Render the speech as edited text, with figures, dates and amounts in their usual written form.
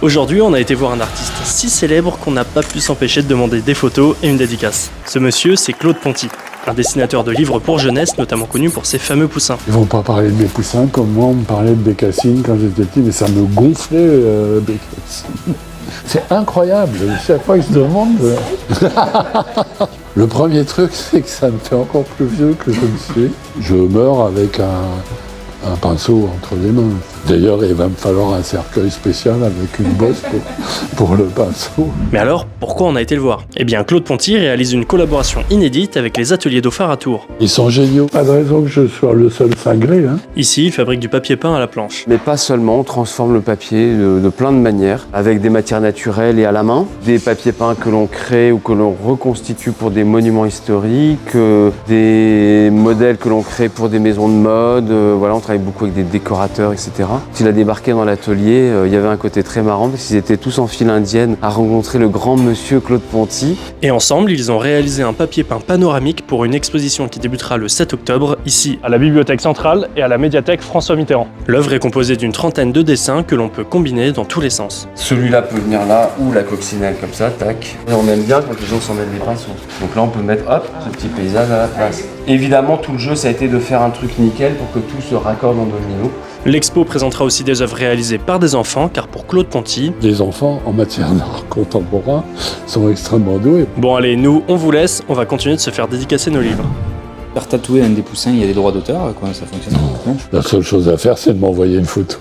Aujourd'hui, on a été voir un artiste si célèbre qu'on n'a pas pu s'empêcher de demander des photos et une dédicace. Ce monsieur, c'est Claude Ponty, un dessinateur de livres pour jeunesse, notamment connu pour ses fameux poussins. Ils vont pas parler de mes poussins comme moi, on me parlait de Bécassine quand j'étais petit, mais ça me gonflait, Bécassine. C'est incroyable, chaque fois que je demande... Le premier truc, c'est que ça me fait encore plus vieux que je ne suis. Je meurs avec un pinceau entre les mains. D'ailleurs, il va me falloir un cercueil spécial avec une bosse pour le pinceau. Mais alors, pourquoi on a été le voir? Eh bien, Claude Ponty réalise une collaboration inédite avec les ateliers Dauphard à Tours. Ils sont géniaux. Pas de raison que je sois le seul cinglé. Hein. Ici, il fabrique du papier peint à la planche. Mais pas seulement, on transforme le papier de plein de manières, avec des matières naturelles et à la main, des papiers peints que l'on crée ou que l'on reconstitue pour des monuments historiques, des modèles que l'on crée pour des maisons de mode, voilà, on travaille beaucoup avec des décorateurs, etc. Quand il a débarqué dans l'atelier, il y avait un côté très marrant parce qu'ils étaient tous en file indienne à rencontrer le grand monsieur Claude Ponty. Et ensemble, ils ont réalisé un papier peint panoramique pour une exposition qui débutera le 7 octobre, ici à la Bibliothèque centrale et à la médiathèque François Mitterrand. L'œuvre est composée d'une trentaine de dessins que l'on peut combiner dans tous les sens. Celui-là peut venir là, ou la coccinelle comme ça, tac. Et on aime bien quand les gens s'en mettent des pinceaux. Donc là, on peut mettre, hop, ce petit paysage à la place. Évidemment, tout le jeu, ça a été de faire un truc nickel pour que tout se raccorde en domino. L'expo présentera aussi des œuvres réalisées par des enfants, car pour Claude Ponty... Les enfants, en matière d'art contemporain, sont extrêmement doués. Bon allez, nous, on vous laisse, on va continuer de se faire dédicacer nos livres. Faire tatouer un des poussins, il y a des droits d'auteur, comment ça fonctionne? La seule chose à faire, c'est de m'envoyer une photo.